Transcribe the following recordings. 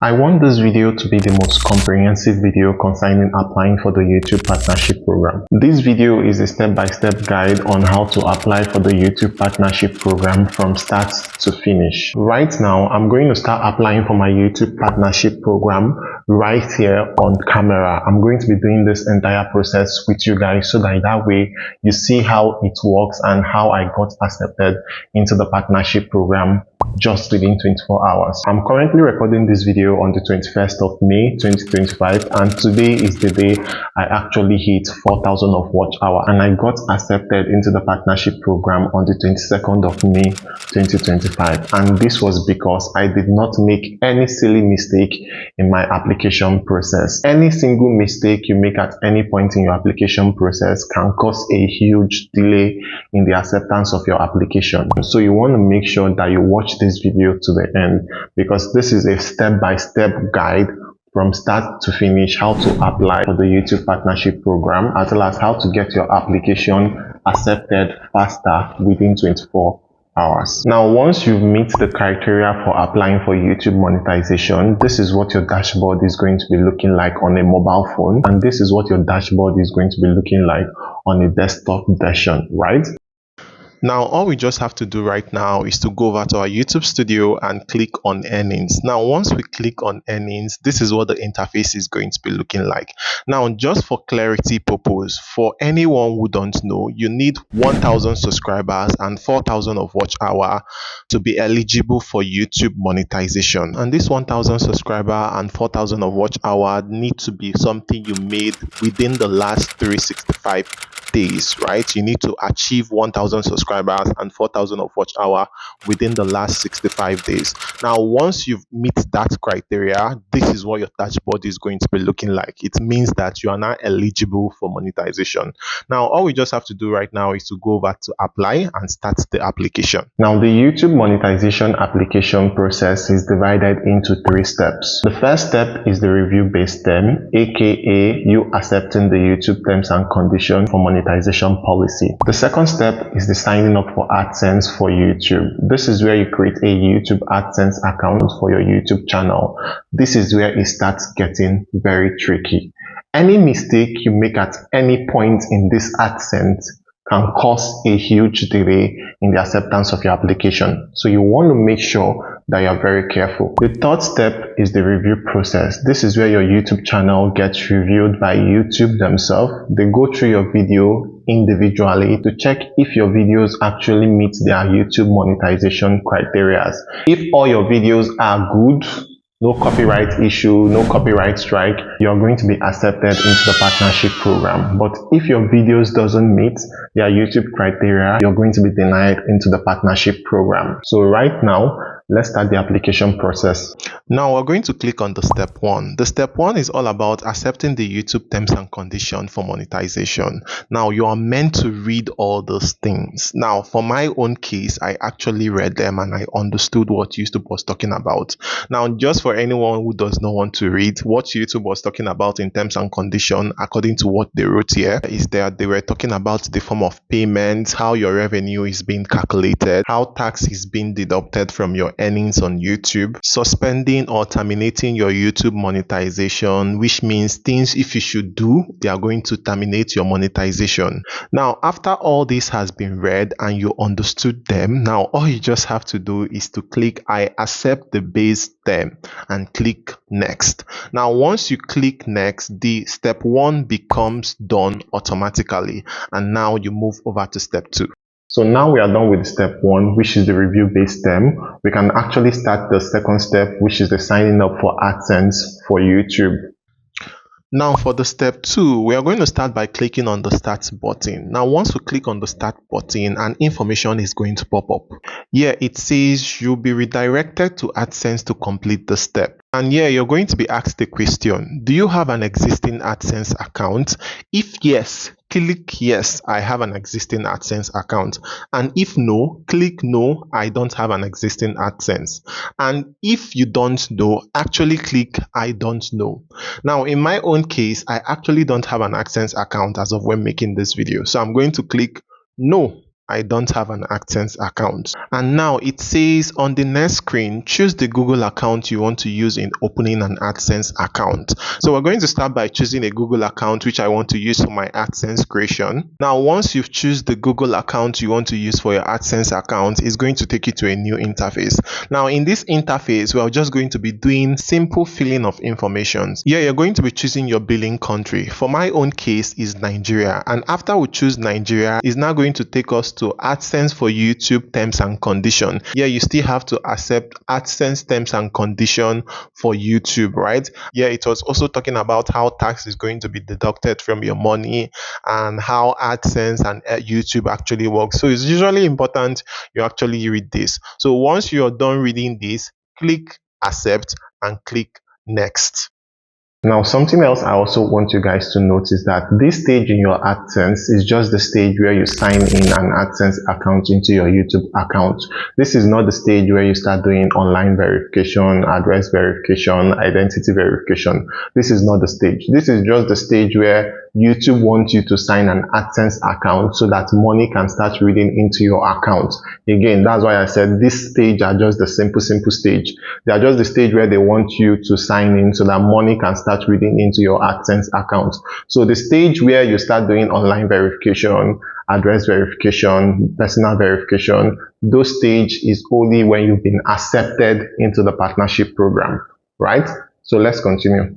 I want this video to be the most comprehensive video concerning applying for the YouTube Partnership Program. This video is a step-by-step guide on how to apply for the YouTube Partnership Program from start to finish. Right now, I'm going to start applying for my YouTube Partnership Program right here on camera. I'm going to be doing this entire process with you guys so that way you see how it works and how I got accepted into the partnership program just within 24 hours. I'm currently recording this video on the 21st of May 2025, and today is the day I actually hit 4,000 of watch hour, and I got accepted into the partnership program on the 22nd of May 2025. And this was because I did not make any silly mistake in my application process. Any single mistake you make at any point in your application process can cause a huge delay in the acceptance of your application. So you want to make sure that you watch this video to the end, because this is a step-by-step guide from start to finish how to apply for the YouTube Partnership Program, as well as how to get your application accepted faster within 24 hours. Now, once you meet the criteria for applying for YouTube monetization, this is what your dashboard is going to be looking like on a mobile phone, and this is what your dashboard is going to be looking like on a desktop version, right? Now, all we just have to do right now is to go over to our YouTube studio and click on earnings. Now, once we click on earnings, this is what the interface is going to be looking like. Now, just for clarity purpose, for anyone who don't know, you need 1,000 subscribers and 4,000 of watch hour to be eligible for YouTube monetization. And this 1,000 subscriber and 4,000 of watch hour need to be something you made within the last 365 days, right? You need to achieve 1,000 subscribers and 4,000 of watch hour within the last 65 days. Now, once you've met that criteria, this is what your dashboard is going to be looking like. It means that you are now eligible for monetization. Now, all we just have to do right now is to go over to apply and start the application. Now, the YouTube monetization application process is divided into 3 steps. The first step is the review-based term, aka you accepting the YouTube terms and conditions for monetization policy. The second step is the signing up for AdSense for YouTube. This is where you create a YouTube AdSense account for your YouTube channel. This is where it starts getting very tricky. Any mistake you make at any point in this AdSense can cause a huge delay in the acceptance of your application. So you want to make sure that you are very careful. The third step is the review process. This is where your YouTube channel gets reviewed by YouTube themselves. They go through your video individually to check if your videos actually meet their YouTube monetization criteria. If all your videos are good, no copyright issue, no copyright strike, you're going to be accepted into the partnership program. But if your videos doesn't meet their YouTube criteria, you're going to be denied into the partnership program. So right now, let's start the application process. Now we're going to click on the step 1. The step 1 is all about accepting the YouTube terms and conditions for monetization. Now you are meant to read all those things. Now for my own case, I actually read them and I understood what YouTube was talking about. Now just for anyone who does not want to read, what YouTube was talking about in terms and conditions, according to what they wrote here, is that they were talking about the form of payment, how your revenue is being calculated, how tax is being deducted from your earnings on YouTube, suspending or terminating your YouTube monetization, which means things if you should do, they are going to terminate your monetization. Now, after all this has been read and you understood them, now all you just have to do is to click I accept the base term and click next. Now, once you click next, the step 1 becomes done automatically, and now you move over to step 2. So now we are done with step 1, which is the review-based term. We can actually start the second step, which is the signing up for AdSense for YouTube. Now for the step 2, we are going to start by clicking on the start button. Now once we click on the start button, an information is going to pop up. Here it says you'll be redirected to AdSense to complete the step. And here you're going to be asked the question, do you have an existing AdSense account? If yes, click yes, I have an existing AdSense account. And if no, click no, I don't have an existing AdSense. And if you don't know, actually click I don't know. Now in my own case, I actually don't have an AdSense account as of when making this video. So I'm going to click no, I don't have an AdSense account. And now it says on the next screen, choose the Google account you want to use in opening an AdSense account. So we're going to start by choosing a Google account which I want to use for my AdSense creation. Now once you've chosen the Google account you want to use for your AdSense account, it's going to take you to a new interface. Now in this interface, we're just going to be doing simple filling of information. Here you're going to be choosing your billing country. For my own case is Nigeria, and after we choose Nigeria, it's now going to take us to AdSense for YouTube terms and condition. Here you still have to accept AdSense terms and condition for YouTube, right? Here it was also talking about how tax is going to be deducted from your money and how AdSense and YouTube actually works. So it's usually important you actually read this. So once you're done reading this, click accept and click next. Now, something else I also want you guys to notice that this stage in your AdSense is just the stage where you sign in an AdSense account into your YouTube account. This is not the stage where you start doing online verification, address verification, identity verification. This is not the stage. This is just the stage where YouTube wants you to sign an AdSense account so that money can start reading into your account. Again, that's why I said this stage are just the simple stage. They are just the stage where they want you to sign in so that money can start reading into your AdSense account. So the stage where you start doing online verification, address verification, personal verification, those stage is only when you've been accepted into the partnership program, right? So let's continue.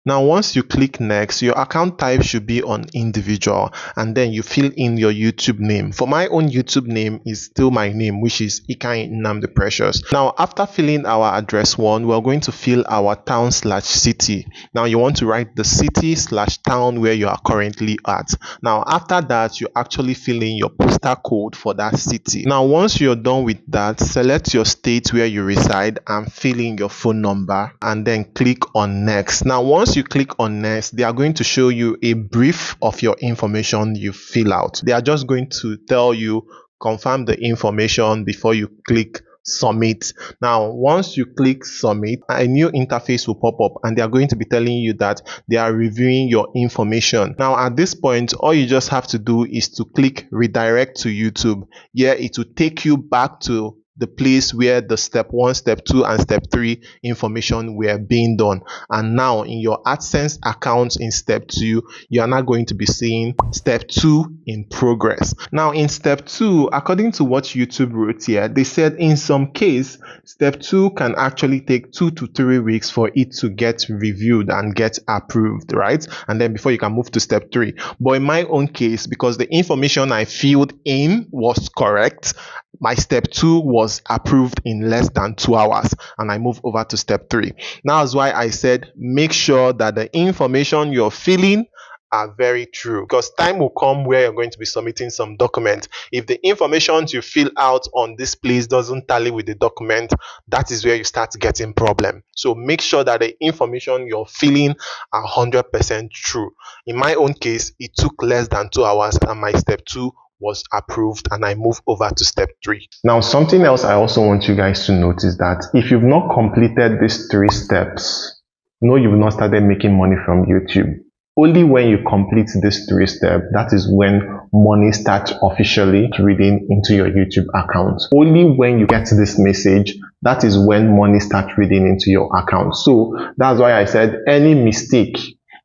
Now, once you click next, your account type should be on individual, and then you fill in your YouTube name. For my own YouTube name is still my name, which is 𝐂𝐈𝐊𝐄. Now, after filling our address one, we're going to fill our town/city. Now, you want to write the city/town where you are currently at. Now, after that, you actually fill in your postal code for that city. Now, once you're done with that, select your state where you reside and fill in your phone number, and then click on next. Now, once you click on next, they are going to show you a brief of your information you fill out. They are just going to tell you confirm the information before you click submit. Now once you click submit, a new interface will pop up and they are going to be telling you that they are reviewing your information. Now at this point, all you just have to do is to click redirect to YouTube. Here it will take you back to the place where the step 1, step 2 and step 3 information were being done. And now in your AdSense account in step 2, you are now going to be seeing step 2 in progress. Now in step 2, according to what YouTube wrote here, they said in some case step 2 can actually take 2 to 3 weeks for it to get reviewed and get approved, right? And then before you can move to step 3. But in my own case, because the information I filled in was correct, my step 2 was approved in less than 2 hours and I move over to step 3. Now that's why I said make sure that the information you're filling are very true, because time will come where you're going to be submitting some document. If the information you fill out on this place doesn't tally with the document, that is where you start getting problem. So make sure that the information you're filling are 100% true. In my own case, it took less than 2 hours and my step 2 was approved and I move over to step 3. Now something else I also want you guys to notice that if you've not completed these 3 steps, no, you've not started making money from YouTube. Only when you complete these 3 steps, that is when money starts officially reading into your YouTube account. Only when you get this message, that is when money starts reading into your account. So that's why I said any mistake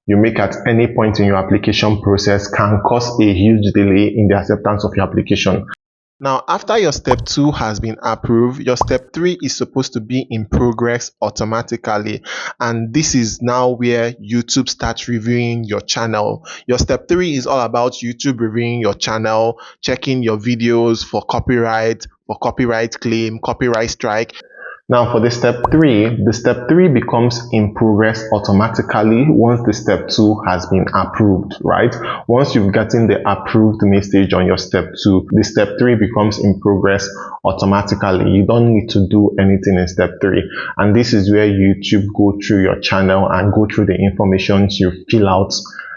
you make at any point in your application process can cause a huge delay in the acceptance of your application. Now, after your step 2 has been approved, your step 3 is supposed to be in progress automatically. And this is now where YouTube starts reviewing your channel. Your step 3 is all about YouTube reviewing your channel, checking your videos for copyright claim, copyright strike. Now for the step 3, the step 3 becomes in progress automatically once the step 2 has been approved, right? Once you've gotten the approved message on your step 2, the step 3 becomes in progress automatically. You don't need to do anything in step 3. And this is where YouTube go through your channel and go through the information you fill out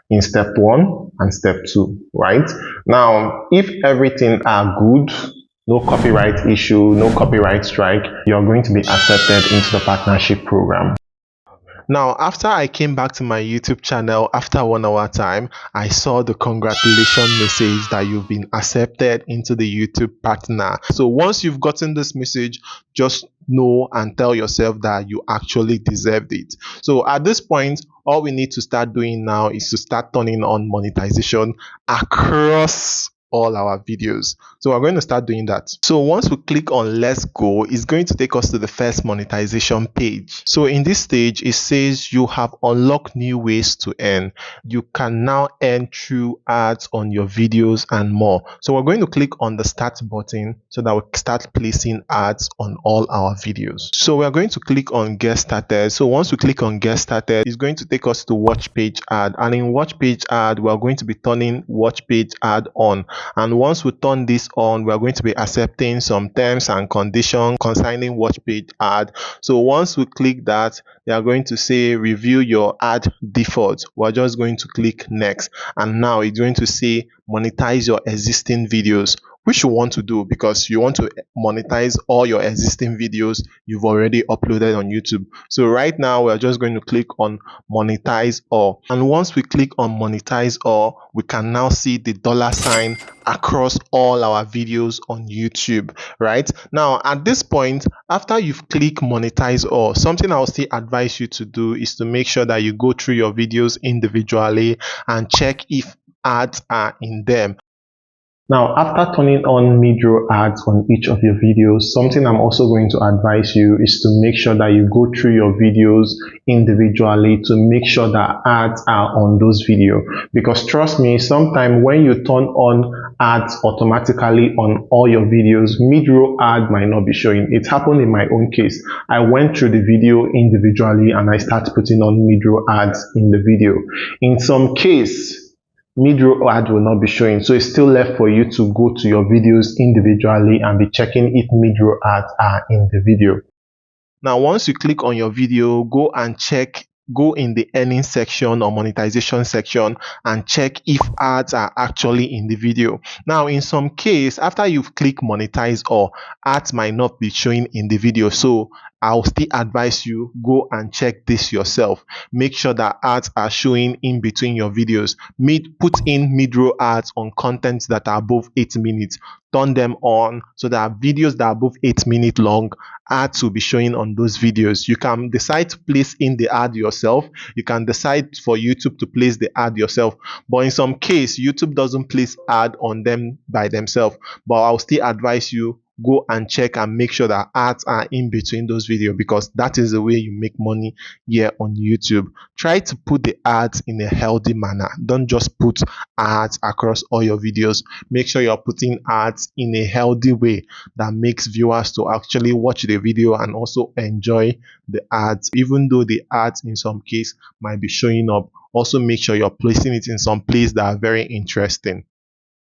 in step 1 and step 2, right? Now, if everything are good, no copyright issue, no copyright strike, you're going to be accepted into the partnership program. Now, after I came back to my YouTube channel after 1 hour time, I saw the congratulations message that you've been accepted into the YouTube partner. So once you've gotten this message, just know and tell yourself that you actually deserved it. So at this point, all we need to start doing now is to start turning on monetization across all our videos. So we're going to start doing that. So once we click on let's go, it's going to take us to the first monetization page. So in this stage, it says you have unlocked new ways to earn. You can now earn through ads on your videos and more. So we're going to click on the start button so that we start placing ads on all our videos. So we're going to click on get started. So once we click on get started, it's going to take us to watch page ad, and in watch page ad, we're going to be turning watch page ad on. And once we turn this on, we're going to be accepting some terms and conditions concerning watch page ad. So once we click that, they are going to say review your ad default. We're just going to click next, and now it's going to say monetize your existing videos, which you want to do because you want to monetize all your existing videos you've already uploaded on YouTube. So right now we're just going to click on monetize all, and once we click on monetize all, we can now see the $sign across all our videos on YouTube. Right now, at this point, after you've clicked monetize all, something I'll still advise you to do is to make sure that you go through your videos individually and check if ads are in them. Now, after turning on mid-roll ads on each of your videos, something I'm also going to advise you is to make sure that you go through your videos individually to make sure that ads are on those videos. Because trust me, sometimes when you turn on ads automatically on all your videos, mid-roll ad might not be showing. It happened in my own case. I went through the video individually and I started putting on mid-roll ads in the video. In some case, mid-roll ad will not be showing, so it's still left for you to go to your videos individually and be checking if mid-roll ads are in the video. Now, once you click on your video, go in the earning section or monetization section and check if ads are actually in the video. Now, in some case, after you've clicked monetize all, ads might not be showing in the video. So I'll still advise you go and check this yourself. Make sure that ads are showing in between your videos. Put in mid-roll ads on contents that are above 8 minutes. Turn them on so that videos that are above 8 minutes long, ads will be showing on those videos. You can decide to place in the ad yourself. You can decide for YouTube to place the ad yourself. But in some case, YouTube doesn't place ad on them by themselves. But I'll still advise you go and check and make sure that ads are in between those videos, because that is the way you make money here on YouTube. Try to put the ads in a healthy manner. Don't just put ads across all your videos. Make sure you're putting ads in a healthy way that makes viewers to actually watch the video and also enjoy the ads. Even though the ads in some case might be showing up, also make sure you're placing it in some place that are very interesting.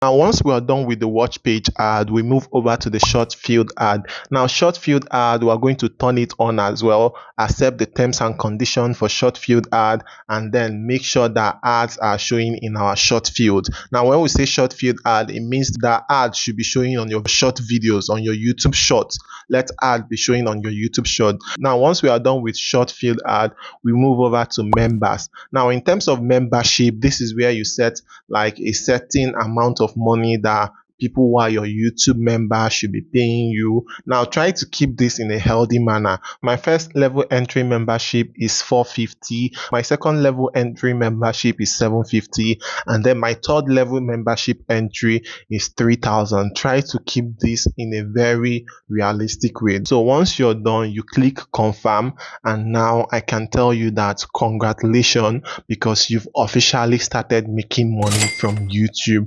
Now, once we are done with the watch page ad, we move over to the short field ad. Now, short field ad, we are going to turn it on as well, accept the terms and conditions for short field ad, and then make sure that ads are showing in our short field. Now, when we say short field ad, it means that ads should be showing on your short videos, on your YouTube shorts. Let ads be showing on your YouTube short. Now, once we are done with short field ad, we move over to members. Now, in terms of membership, this is where you set like a certain amount of money that people who are your YouTube members should be paying you. Now, try to keep this in a healthy manner. My first level entry membership is $450. My second level entry membership is $750. And then my third level membership entry is $3,000. Try to keep this in a very realistic way. So once you're done, you click confirm. And now I can tell you that congratulations, because you've officially started making money from YouTube.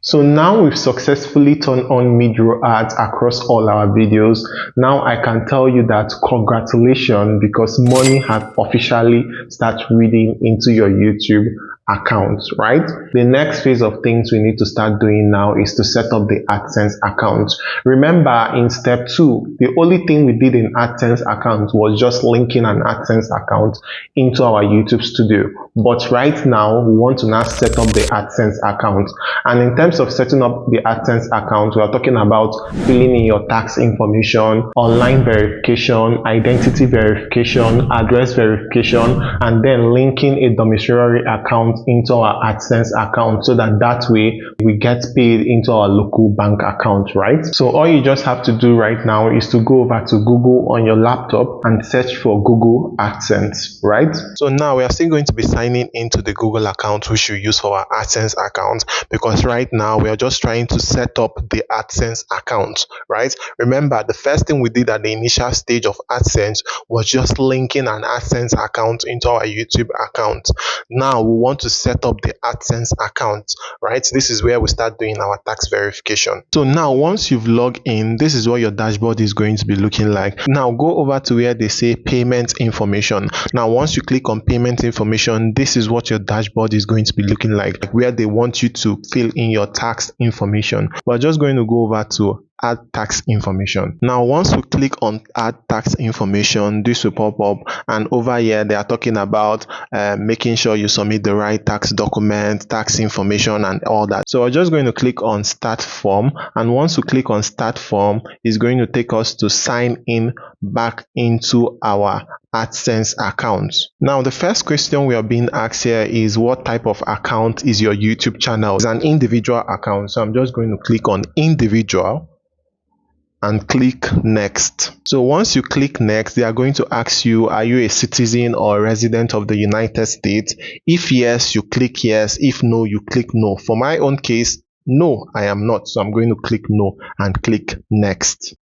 So now we've successfully turned on mid-roll ads across all our videos. Now I can tell you that congratulations, because money has officially started reading into your YouTube account, right? The next phase of things we need to start doing now is to set up the AdSense account. Remember, in step 2, the only thing we did in AdSense account was just linking an AdSense account into our YouTube studio. But right now, we want to now set up the AdSense account. And in terms of setting up the AdSense account, we are talking about filling in your tax information, online verification, identity verification, address verification, and then linking a domiciliary account into our AdSense account so that way we get paid into our local bank account, right? So all you just have to do right now is to go over to Google on your laptop and search for Google AdSense, right? So now we are still going to be signing into the Google account which we use for our AdSense account, because right now we are just trying to set up the AdSense account, right? Remember, the first thing we did at the initial stage of AdSense was just linking an AdSense account into our YouTube account. Now we want to set up the AdSense account, right? This is where we start doing our tax verification. So now once you've logged in, this is what your dashboard is going to be looking like. Now go over to where they say payment information. Now once you click on payment information, this is what your dashboard is going to be looking like where they want you to fill in your tax information. We're just going to go over to add tax information. Now once we click on add tax information, this will pop up, and over here they are talking about making sure you submit the right tax document, tax information, and all that. So we're just going to click on start form, and once we click on start form, it's going to take us to sign in back into our AdSense account. Now the first question we are being asked here is, what type of account is your YouTube channel? It's an individual account, so I'm just going to click on individual and click next. So once you click next, they are going to ask you, are you a citizen or a resident of the United States? If yes, you click yes. If no, you click no. For my own case, no, I am not, so I'm going to click no and click next.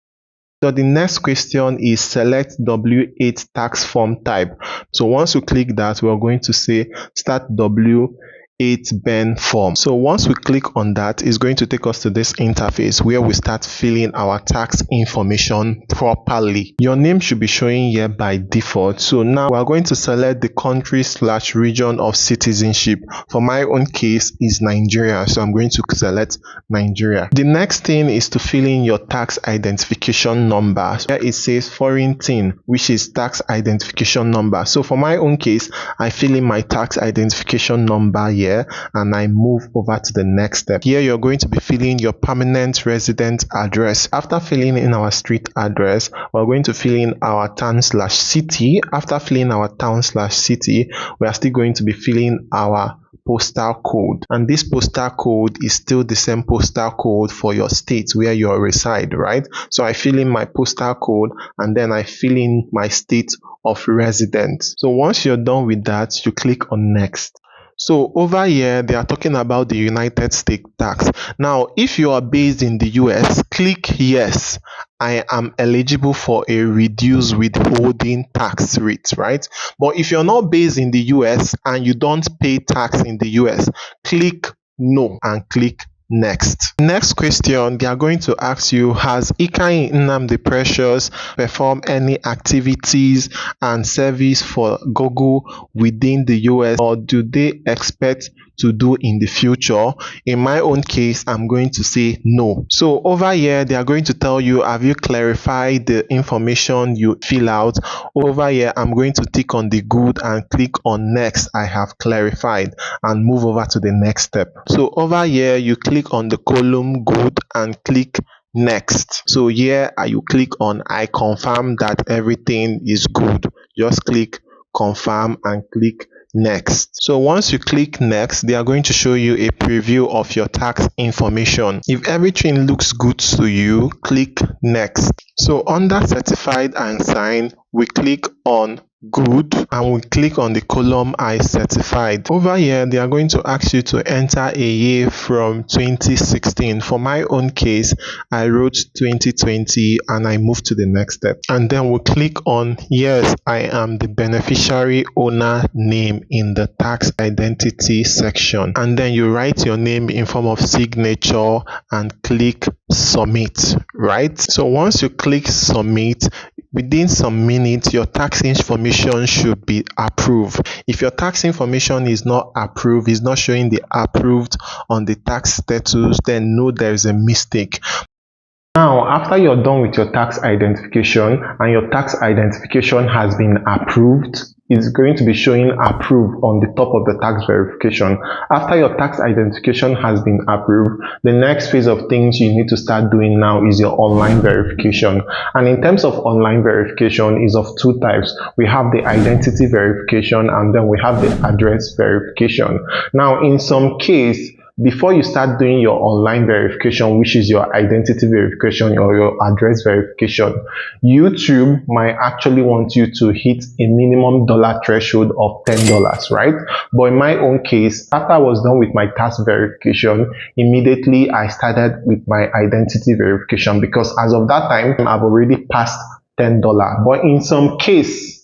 So the next question is select W8 tax form type. So once you click that, we're going to say start W8 Ben form. So once we click on that, it's going to take us to this interface where we start filling our tax information properly. Your name should be showing here by default. So now we're going to select the country/region of citizenship. For my own case is Nigeria, so I'm going to select Nigeria. The next thing is to fill in your tax identification number. Here it says foreign thing, which is tax identification number. So for my own case, I fill in my tax identification number here, and I move over to the next step. Here you're going to be filling your permanent resident address. After filling in our street address, we're going to fill in our town/city. After filling our town/city, we are still going to be filling our postal code, and this postal code is still the same postal code for your state where you reside, right? So I fill in my postal code, and then I fill in my state of residence. So once you're done with that, you click on next. So over here, they are talking about the United States tax. Now, if you are based in the US, click yes. I am eligible for a reduced withholding tax rate, right? But if you're not based in the US and you don't pay tax in the US, click no and click next. Next question, they are going to ask you, has 𝐃𝐈𝐿 Nnamdi Precious performed any activities and service for Google within the US, or do they expect to do in the future? In my own case, I'm going to say no. So over here, they are going to tell you, have you clarified the information you fill out? Over here, I'm going to tick on the good and click on next. I have clarified, and move over to the next step. So over here, you click on the column good and click next. So here you click on I confirm that everything is good. Just click confirm and click next. So once you click next, they are going to show you a preview of your tax information. If everything looks good to you, click next. So under certified and signed, we click on good and we click on the column I certified. Over here, they are going to ask you to enter a year from 2016. For my own case, I wrote 2020 and I moved to the next step. And then we'll click on yes, I am the beneficiary owner name in the tax identity section. And then you write your name in form of signature and click submit, right? So once you click submit, within some minutes, your tax information information should be approved. If your tax information is not approved, is not showing the approved on the tax status, then know there is a mistake. Now, after you're done with your tax identification and your tax identification has been approved, it's going to be showing approved on the top of the tax verification. After your tax identification has been approved, the next phase of things you need to start doing now is your online verification. And in terms of online verification is of two types. We have the identity verification and then we have the address verification. Now, in some case, before you start doing your online verification, which is your identity verification or your address verification, YouTube might actually want you to hit a minimum dollar threshold of $10, right? But in my own case, after I was done with my tax verification, immediately I started with my identity verification because as of that time, I've already passed $10. But in some case,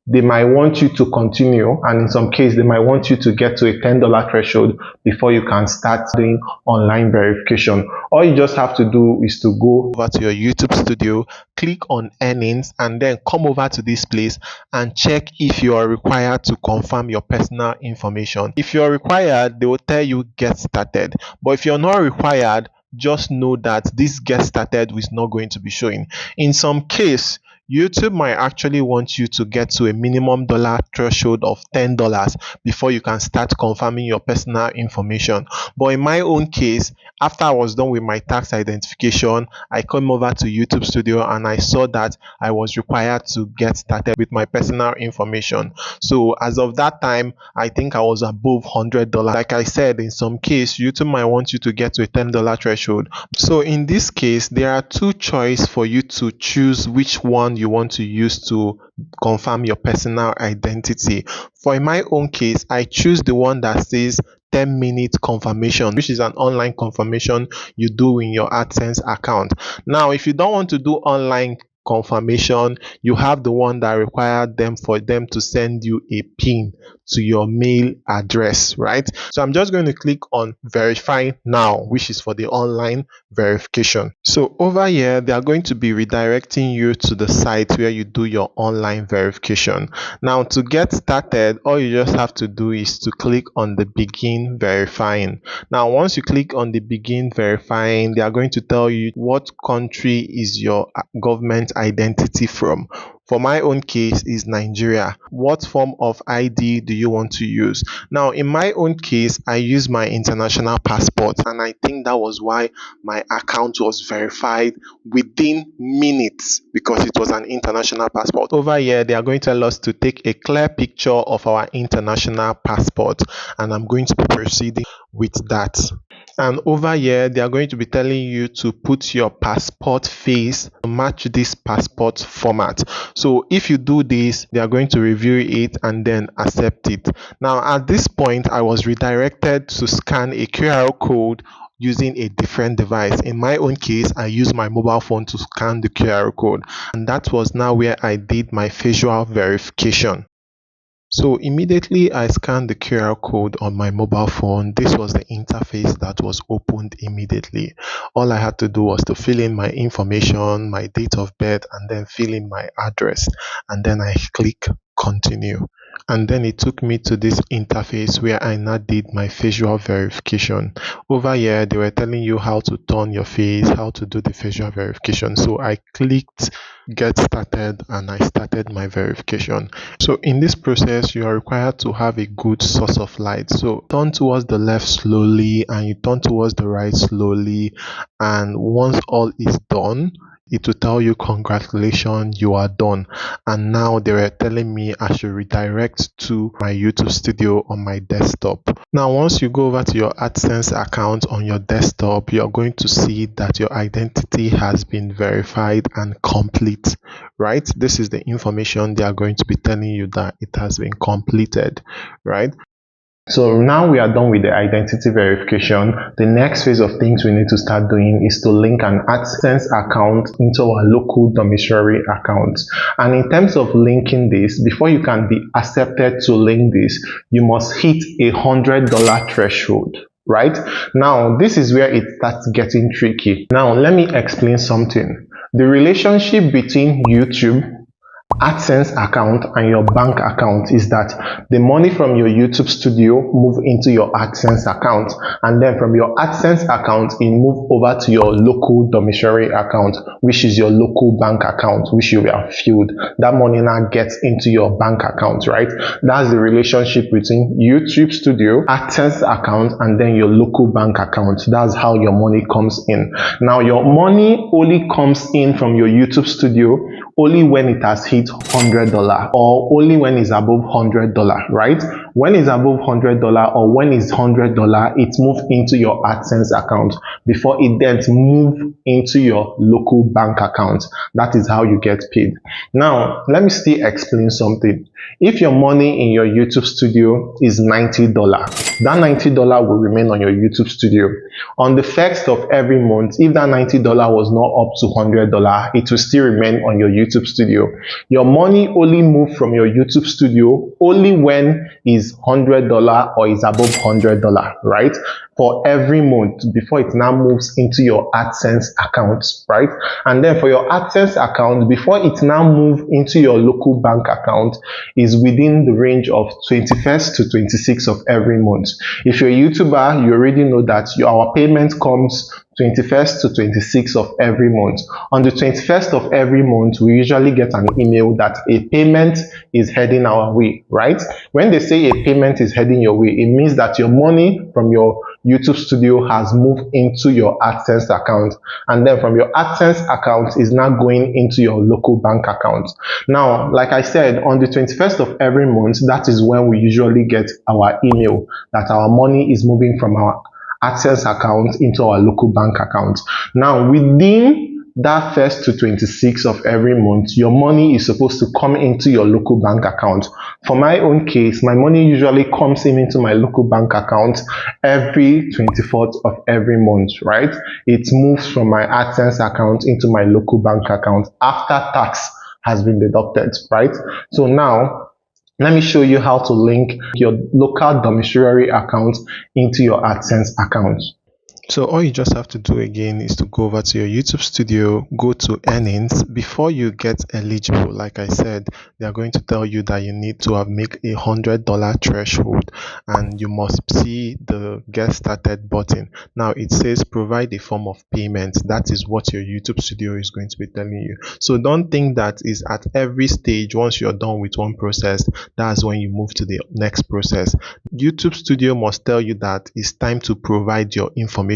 they might want you to continue, and in some case, they might want you to get to a $10 threshold before you can start doing online verification. All you just have to do is to go over to your YouTube studio, click on earnings, and then come over to this place and check if you are required to confirm your personal information. If you're required, they will tell you get started. But if you're not required, just know that this get started is not going to be showing. In some case, YouTube might actually want you to get to a minimum dollar threshold of $10 before you can start confirming your personal information. But in my own case, after I was done with my tax identification, I came over to YouTube Studio and I saw that I was required to get started with my personal information. So as of that time, I think I was above $100. Like I said, in some case, YouTube might want you to get to a $10 threshold. So in this case, there are two choices for you to choose which one you want to use to confirm your personal identity. For in my own case, I choose the one that says 10-minute confirmation, which is an online confirmation you do in your AdSense account. Now, if you don't want to do online confirmation, you have the one that required them for them to send you a PIN to your mail address, right? So I'm just going to click on verify now, which is for the online verification. So over here, they are going to be redirecting you to the site where you do your online verification. Now, to get started, all you just have to do is to click on the begin verifying. Now, once you click on the begin verifying, they are going to tell you what country is your government identity from. For my own case is Nigeria. What form of ID do you want to use? Now, in my own case, I use my international passport, and I think that was why my account was verified within minutes because it was an international passport. Over here, they are going to tell us to take a clear picture of our international passport, and I'm going to be proceeding with that. And over here, they are going to be telling you to put your passport face to match this passport format. So if you do this, they are going to review it and then accept it. Now, at this point, I was redirected to scan a QR code using a different device. In my own case, I used my mobile phone to scan the QR code. And that was now where I did my facial verification. So immediately I scanned the QR code on my mobile phone. This was the interface that was opened immediately. All I had to do was to fill in my information, my date of birth, and then fill in my address. And then I click continue. And then it took me to this interface where I now did my facial verification. Over here, they were telling you how to turn your face, how to do the facial verification. So I clicked get started and I started my verification. So in this process, you are required to have a good source of light. So turn towards the left slowly and you turn towards the right slowly. And once all is done, it will tell you congratulations, you are done. And now they were telling me I should redirect to my YouTube studio on my desktop. Now once you go over to your AdSense account on your desktop, you're going to see that your identity has been verified and complete, right? This is the information they are going to be telling you that it has been completed, right? So now we are done with the identity verification. The next phase of things we need to start doing is to link an AdSense account into our local domiciliary account. And in terms of linking this, before you can be accepted to link this, you must hit a $100 threshold. Right? Now, this is where it starts getting tricky. Now, let me explain something. The relationship between YouTube AdSense account and your bank account is that the money from your YouTube studio move into your AdSense account, and then from your AdSense account it move over to your local domiciliary account, which is your local bank account, which you have filled. That money now gets into your bank account, right? That's the relationship between YouTube studio, AdSense account, and then your local bank account. That's how your money comes in. Now your money only comes in from your YouTube studio only when it has hit $100 or only when it's above $100, right? When it's above $100 or when it's $100, it moves into your AdSense account before it then moves into your local bank account. That is how you get paid. Now, let me still explain something. If your money in your YouTube studio is $90, that $90 will remain on your YouTube studio. On the first of every month, if that $90 was not up to $100, it will still remain on your YouTube studio. Your money only moves from your YouTube studio only when it's $100 or is above $100, right? For every month before it now moves into your AdSense account, right? And then for your AdSense account, before it now moves into your local bank account, is within the range of 21st to 26th of every month. If you're a YouTuber, you already know that our payment comes 21st to 26th of every month. On the 21st of every month, we usually get an email that a payment is heading our way, right? When they say a payment is heading your way, it means that your money from your YouTube studio has moved into your AdSense account, and then from your AdSense account is now going into your local bank account. Now, like I said, on the 21st of every month, that is when we usually get our email that our money is moving from our AdSense account into our local bank account. Now, within that 1st to 26th of every month, your money is supposed to come into your local bank account. For my own case, my money usually comes into my local bank account every 24th of every month, right? It moves from my AdSense account into my local bank account after tax has been deducted, right? So now, let me show you how to link your local domiciliary account into your AdSense account. So all you just have to do again is to go over to your YouTube studio, go to earnings. Before you get eligible, like I said, they are going to tell you that you need to have made a $100 threshold and you must see the get started button. Now it says provide a form of payment. That is what your YouTube studio is going to be telling you. So don't think that is at every stage. Once you're done with one process, that's when you move to the next process. YouTube studio must tell you that it's time to provide your information.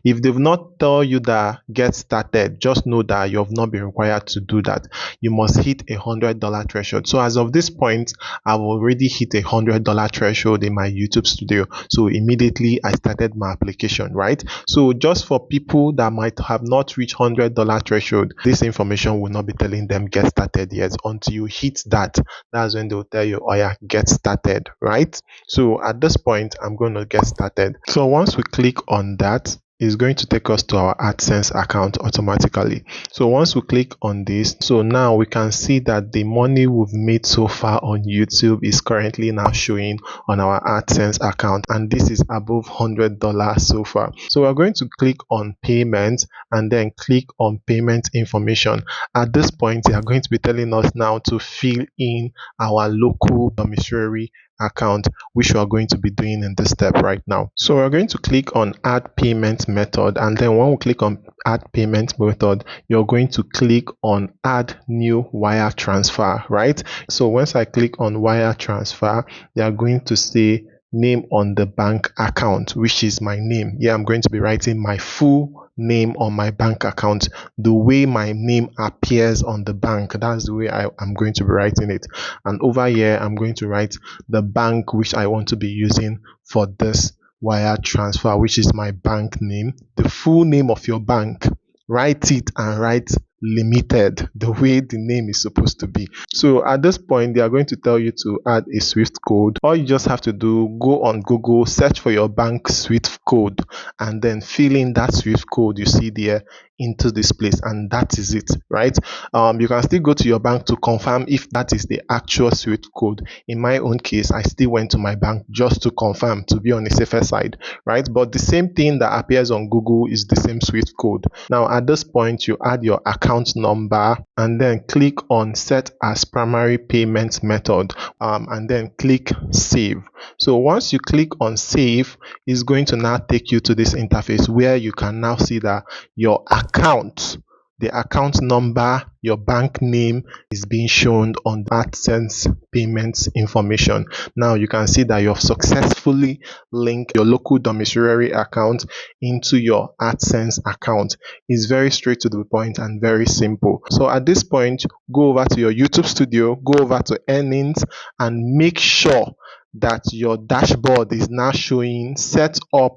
If they've not tell you that get started, just know that you have not been required to do that. You must hit a $100 threshold. So as of this point, I've already hit a $100 threshold in my YouTube studio. So immediately I started my application, right? So just for people that might have not reached $100 threshold, this information will not be telling them get started yet. Until you hit that, that's when they'll tell you, oh yeah, get started, right? So at this point, I'm going to get started. So once we click on that, is going to take us to our AdSense account automatically. So once we click on this, so now we can see that the money we've made so far on YouTube is currently now showing on our AdSense account, and this is above $100 so far. So we're going to click on payment and then click on payment information. At this point, they are going to be telling us now to fill in our local domiciliary account, which we are going to be doing in this step right now. So we're going to click on add payment method, and then when we click on add payment method, you're going to click on add new wire transfer, right? So once I click on wire transfer, they are going to say name on the bank account, which is my name. Yeah, I'm going to be writing my full name on my bank account, the way my name appears on the bank. That's the way I'm going to be writing it. And over here, I'm going to write the bank which I want to be using for this wire transfer, which is my bank name, the full name of your bank. Write it and write limited, the way the name is supposed to be. So at this point, they are going to tell you to add a SWIFT code. All you just have to do, go on Google, search for your bank SWIFT code, and then fill in that SWIFT code you see there into this place, and that is it, right? You can still go to your bank to confirm if that is the actual SWIFT code. In my own case, I still went to my bank just to confirm, to be on the safer side, right? But the same thing that appears on Google is the same SWIFT code. Now at this point, you add your account number and then click on set as primary payment method, and then click save. So once you click on save, it's going to now take you to this interface where you can now see that your account, the account number, your bank name is being shown on the AdSense payments information. Now you can see that you've successfully linked your local domiciliary account into your AdSense account. It's very straight to the point and very simple. So at this point, go over to your YouTube studio, go over to earnings, and make sure that your dashboard is now showing set up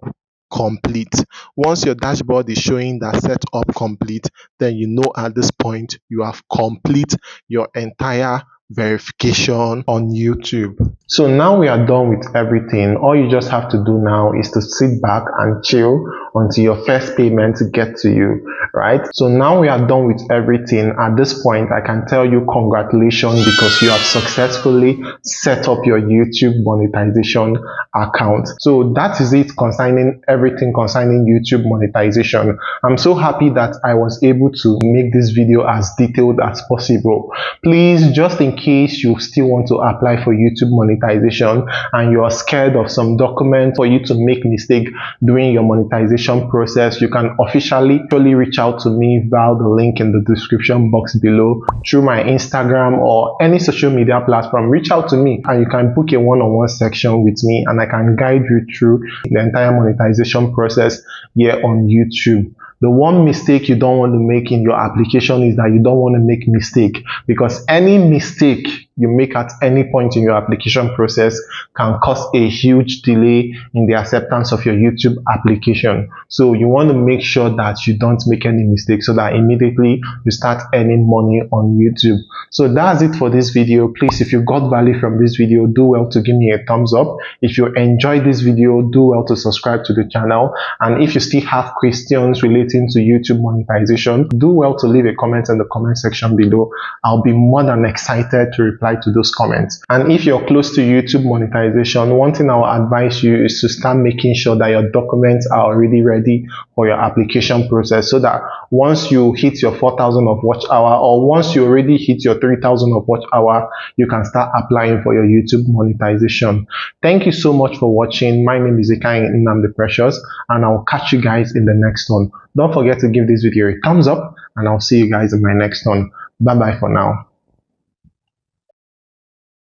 complete. Once your dashboard is showing that set up complete, then you know at this point you have complete your entire verification on YouTube. So now we are done with everything. All you just have to do now is to sit back and chill until your first payment gets to you, right? So now we are done with everything. At this point, I can tell you congratulations, because you have successfully set up your YouTube monetization account. So that is it concerning everything concerning YouTube monetization. I'm so happy that I was able to make this video as detailed as possible. Please, just in case you still want to apply for YouTube monetization and you are scared of some documents for you to make mistake during your monetization process, you can officially reach out to me via the link in the description box below, through my Instagram or any social media platform. Reach out to me and you can book a one-on-one section with me, and I can guide you through the entire monetization process here on YouTube. The one mistake you don't want to make in your application is that you don't want to make mistake, because any mistake you make at any point in your application process can cause a huge delay in the acceptance of your YouTube application. So you want to make sure that you don't make any mistakes, so that immediately you start earning money on YouTube. So that's it for this video. Please, if you got value from this video, do well to give me a thumbs up. If you enjoyed this video, do well to subscribe to the channel. And if you still have questions relating to YouTube monetization, do well to leave a comment in the comment section below. I'll be more than excited to reply to those comments. And if you're close to YouTube monetization, one thing I'll advise you is to start making sure that your documents are already ready for your application process, so that once you hit your 4,000 of watch hour, or once you already hit your 3,000 of watch hour, you can start applying for your YouTube monetization. Thank you so much for watching. My name is 𝐃𝐈𝐊𝐄, Precious, and I'll catch you guys in the next one. Don't forget to give this video a thumbs up, and I'll see you guys in my next one. Bye bye for now.